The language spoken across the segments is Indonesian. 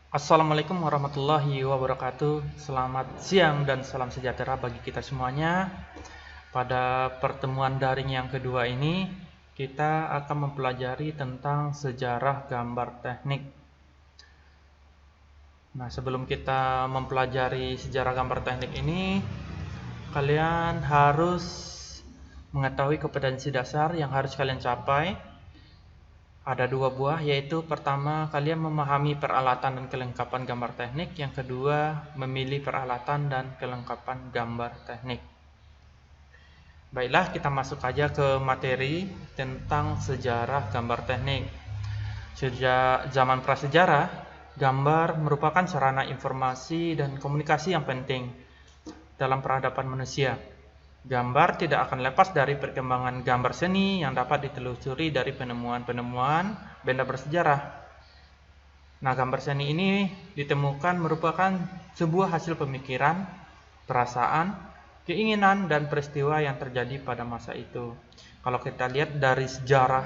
Assalamualaikum warahmatullahi wabarakatuh. Selamat siang dan salam sejahtera bagi kita semuanya. Pada pertemuan daring yang kedua ini, kita akan mempelajari tentang sejarah gambar teknik. Nah, sebelum kita mempelajari sejarah gambar teknik ini, kalian harus mengetahui kompetensi dasar yang harus kalian capai. Ada dua buah, yaitu pertama, kalian memahami peralatan dan kelengkapan gambar teknik. Yang kedua, memilih peralatan dan kelengkapan gambar teknik. Baiklah, kita masuk aja ke materi tentang sejarah gambar teknik. Sejak zaman prasejarah, gambar merupakan sarana informasi dan komunikasi yang penting dalam peradaban manusia. Gambar tidak akan lepas dari perkembangan gambar seni yang dapat ditelusuri dari penemuan-penemuan benda bersejarah. Nah, gambar seni ini ditemukan merupakan sebuah hasil pemikiran, perasaan, keinginan, dan peristiwa yang terjadi pada masa itu. Kalau kita lihat dari sejarah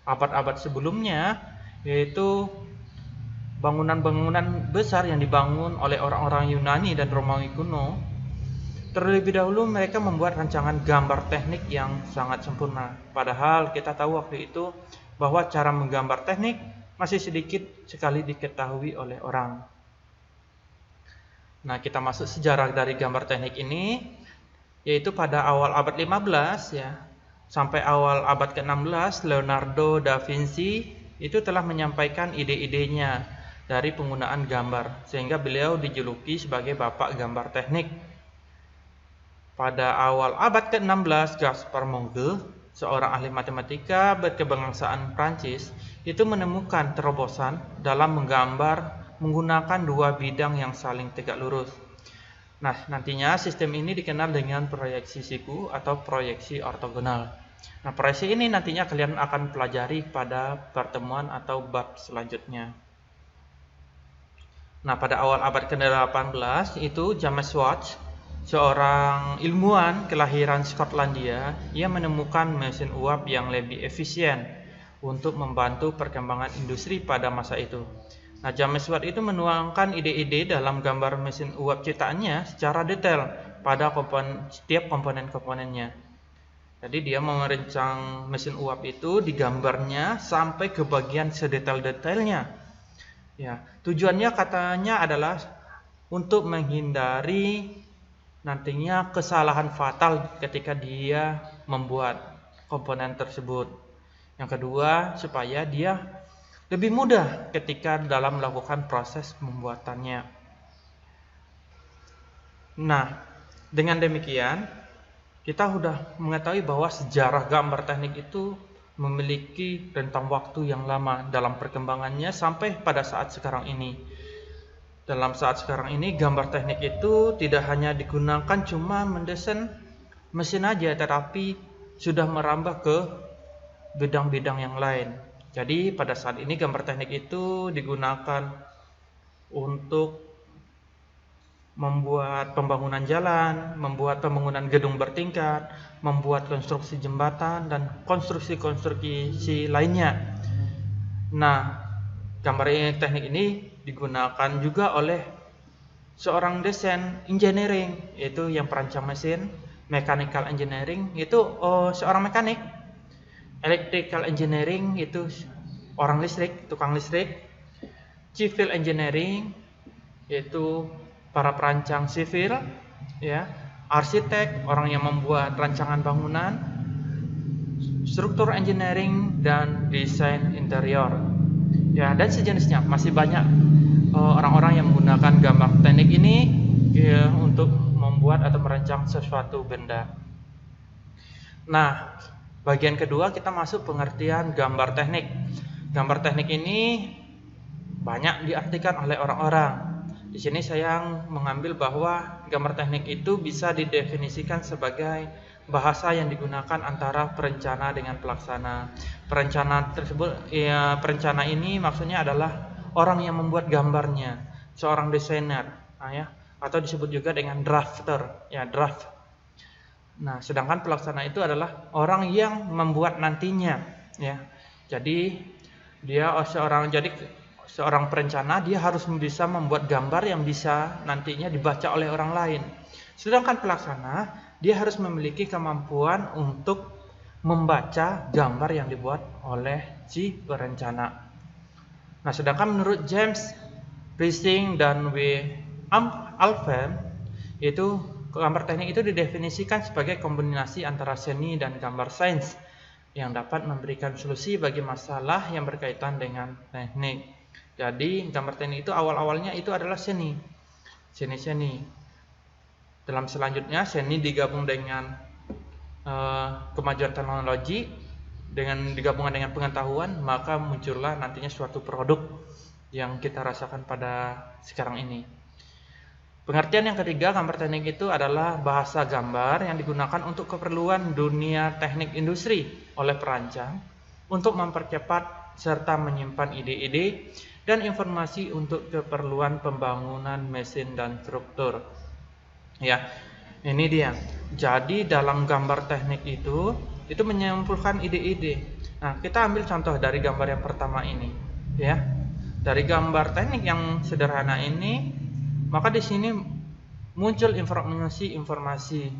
abad-abad sebelumnya, yaitu bangunan-bangunan besar yang dibangun oleh orang-orang Yunani dan Romawi kuno. Terlebih dahulu mereka membuat rancangan gambar teknik yang sangat sempurna. Padahal kita tahu waktu itu bahwa cara menggambar teknik masih sedikit sekali diketahui oleh orang. Nah, kita masuk sejarah dari gambar teknik ini, yaitu pada awal abad 15 ya, sampai awal abad ke-16, Leonardo da Vinci itu telah menyampaikan ide-idenya dari penggunaan gambar, sehingga beliau dijuluki sebagai bapak gambar teknik. Pada awal abad ke-16, Gaspar Monge, seorang ahli matematika berkebangsaan Prancis, itu menemukan terobosan dalam menggambar menggunakan dua bidang yang saling tegak lurus. Nah, nantinya sistem ini dikenal dengan proyeksi siku atau proyeksi ortogonal. Nah, proyeksi ini nantinya kalian akan pelajari pada pertemuan atau bab selanjutnya. Nah, pada awal abad ke-18 itu James Watt, seorang ilmuwan kelahiran Skotlandia, ia menemukan mesin uap yang lebih efisien untuk membantu perkembangan industri pada masa itu. Nah, James Watt itu menuangkan ide-ide dalam gambar mesin uap ciptaannya secara detail pada setiap komponen-komponennya. Jadi dia merancang mesin uap itu digambarnya sampai ke bagian sedetail-detailnya. Ya, tujuannya katanya adalah untuk menghindari nantinya kesalahan fatal ketika dia membuat komponen tersebut. Yang kedua, supaya dia lebih mudah ketika dalam melakukan proses pembuatannya. Nah, dengan demikian kita sudah mengetahui bahwa sejarah gambar teknik itu memiliki rentang waktu yang lama dalam perkembangannya sampai pada saat sekarang ini. Dalam saat sekarang ini, gambar teknik itu tidak hanya digunakan cuma mendesain mesin aja, tetapi sudah merambah ke bidang-bidang yang lain. Jadi pada saat ini gambar teknik itu digunakan untuk membuat pembangunan jalan, membuat pembangunan gedung bertingkat, membuat konstruksi jembatan, dan konstruksi-konstruksi lainnya. Nah, gambar teknik ini digunakan juga oleh seorang desain engineering, yaitu yang perancang mesin, mechanical engineering itu seorang mekanik, electrical engineering itu orang listrik, tukang listrik, civil engineering yaitu para perancang sivil, ya, arsitek, orang yang membuat rancangan bangunan, struktur engineering, dan desain interior. Ya, dan sejenisnya. Masih banyak orang-orang yang menggunakan gambar teknik ini ya, untuk membuat atau merancang sesuatu benda. Nah, bagian kedua kita masuk pengertian gambar teknik. Gambar teknik ini banyak diartikan oleh orang-orang. Di sini saya mengambil bahwa gambar teknik itu bisa didefinisikan sebagai bahasa yang digunakan antara perencana dengan pelaksana. Perencana tersebut, ya, perencana ini maksudnya adalah orang yang membuat gambarnya, seorang desainer, ya, atau disebut juga dengan drafter, ya, draft. Nah, sedangkan pelaksana itu adalah orang yang membuat nantinya, ya. Jadi seorang perencana dia harus bisa membuat gambar yang bisa nantinya dibaca oleh orang lain. Sedangkan pelaksana dia harus memiliki kemampuan untuk membaca gambar yang dibuat oleh si perencana. Nah, sedangkan menurut James Rising dan W. Alphen itu gambar teknik itu didefinisikan sebagai kombinasi antara seni dan gambar sains yang dapat memberikan solusi bagi masalah yang berkaitan dengan teknik. Jadi gambar teknik itu awal-awalnya itu adalah seni. Dalam selanjutnya seni digabung dengan kemajuan teknologi, dengan digabungkan dengan pengetahuan, maka muncullah nantinya suatu produk yang kita rasakan pada sekarang ini. Pengertian yang ketiga, gambar teknik itu adalah bahasa gambar yang digunakan untuk keperluan dunia teknik industri oleh perancang untuk mempercepat serta menyimpan ide-ide dan informasi untuk keperluan pembangunan mesin dan struktur. Ya, ini dia. Jadi dalam gambar teknik itu menyimpulkan ide-ide. Nah, kita ambil contoh dari gambar yang pertama ini, ya. Dari gambar teknik yang sederhana ini, maka di sini muncul informasi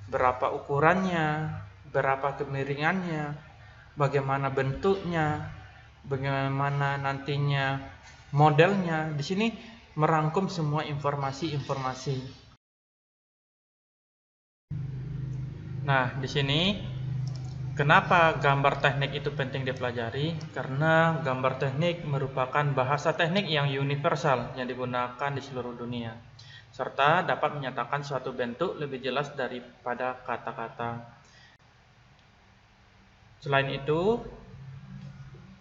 berapa ukurannya, berapa kemiringannya, bagaimana bentuknya, bagaimana nantinya modelnya. Di sini merangkum semua informasi-informasi. Nah, di sini kenapa gambar teknik itu penting dipelajari? Karena gambar teknik merupakan bahasa teknik yang universal yang digunakan di seluruh dunia, serta dapat menyatakan suatu bentuk lebih jelas daripada kata-kata. Selain itu,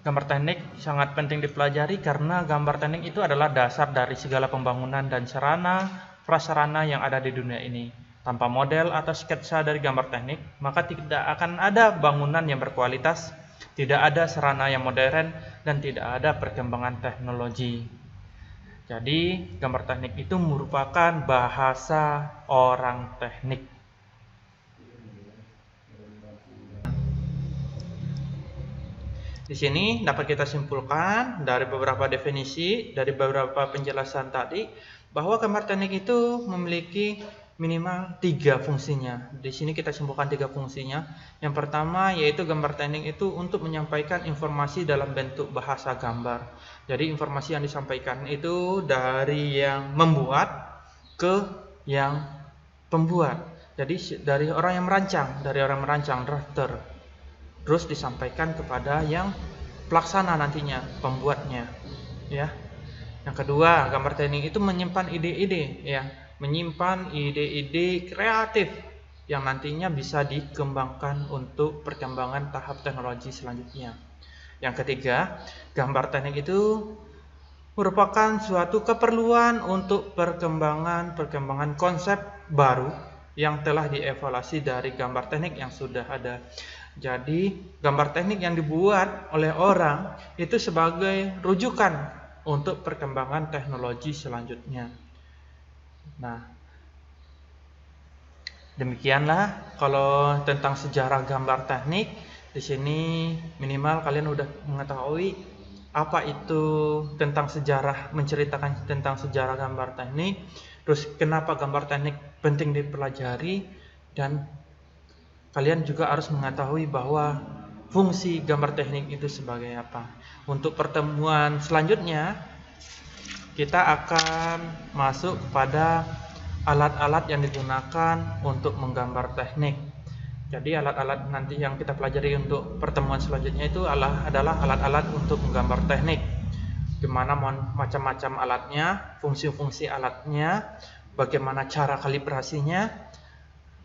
gambar teknik sangat penting dipelajari karena gambar teknik itu adalah dasar dari segala pembangunan dan sarana prasarana yang ada di dunia ini. Tanpa model atau sketsa dari gambar teknik, maka tidak akan ada bangunan yang berkualitas, tidak ada sarana yang modern, dan tidak ada perkembangan teknologi. Jadi, gambar teknik itu merupakan bahasa orang teknik. Di sini dapat kita simpulkan dari beberapa definisi, dari beberapa penjelasan tadi, bahwa gambar teknik itu memiliki minimal 3 fungsinya. Di sini kita simpulkan 3 fungsinya. Yang pertama yaitu gambar teknik itu untuk menyampaikan informasi dalam bentuk bahasa gambar. Jadi informasi yang disampaikan itu dari yang membuat ke yang pembuat. Jadi dari orang yang merancang, drafter, terus disampaikan kepada yang pelaksana nantinya, pembuatnya, ya. Yang kedua, gambar teknik itu menyimpan ide-ide, ya. Menyimpan ide-ide kreatif yang nantinya bisa dikembangkan untuk perkembangan tahap teknologi selanjutnya. Yang ketiga, gambar teknik itu merupakan suatu keperluan untuk perkembangan konsep baru yang telah dievaluasi dari gambar teknik yang sudah ada. Jadi, gambar teknik yang dibuat oleh orang itu sebagai rujukan untuk perkembangan teknologi selanjutnya. Nah, demikianlah kalau tentang sejarah gambar teknik. Di sini minimal kalian udah mengetahui apa itu tentang sejarah, menceritakan tentang sejarah gambar teknik, terus kenapa gambar teknik penting dipelajari, dan kalian juga harus mengetahui bahwa fungsi gambar teknik itu sebagai apa. Untuk pertemuan selanjutnya kita akan masuk kepada alat-alat yang digunakan untuk menggambar teknik. Jadi alat-alat nanti yang kita pelajari untuk pertemuan selanjutnya itu adalah alat-alat untuk menggambar teknik. Gimana macam-macam alatnya, fungsi-fungsi alatnya, bagaimana cara kalibrasinya.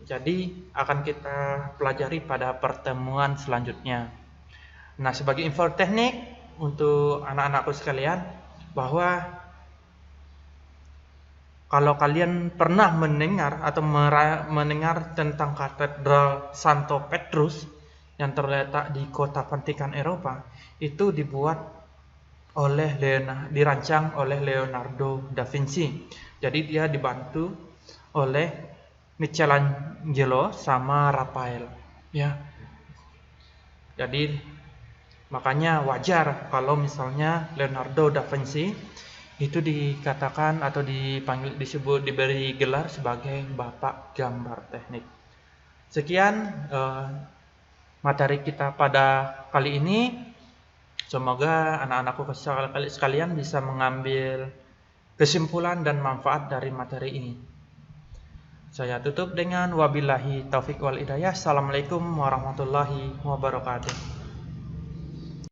Jadi akan kita pelajari pada pertemuan selanjutnya. Nah, sebagai info teknik untuk anak-anakku sekalian, bahwa kalau kalian pernah mendengar atau mendengar tentang katedral Santo Petrus yang terletak di kota Vatikan Eropa, itu dirancang oleh Leonardo da Vinci. Jadi dia dibantu oleh Michelangelo sama Raphael, ya. Jadi Makanya wajar kalau misalnya Leonardo da Vinci itu dikatakan atau dipanggil, disebut, diberi gelar sebagai Bapak Gambar Teknik. Sekian materi kita pada kali ini. Semoga anak-anakku sekalian bisa mengambil kesimpulan dan manfaat dari materi ini. Saya tutup dengan wabillahi taufik wal hidayah. Assalamualaikum warahmatullahi wabarakatuh.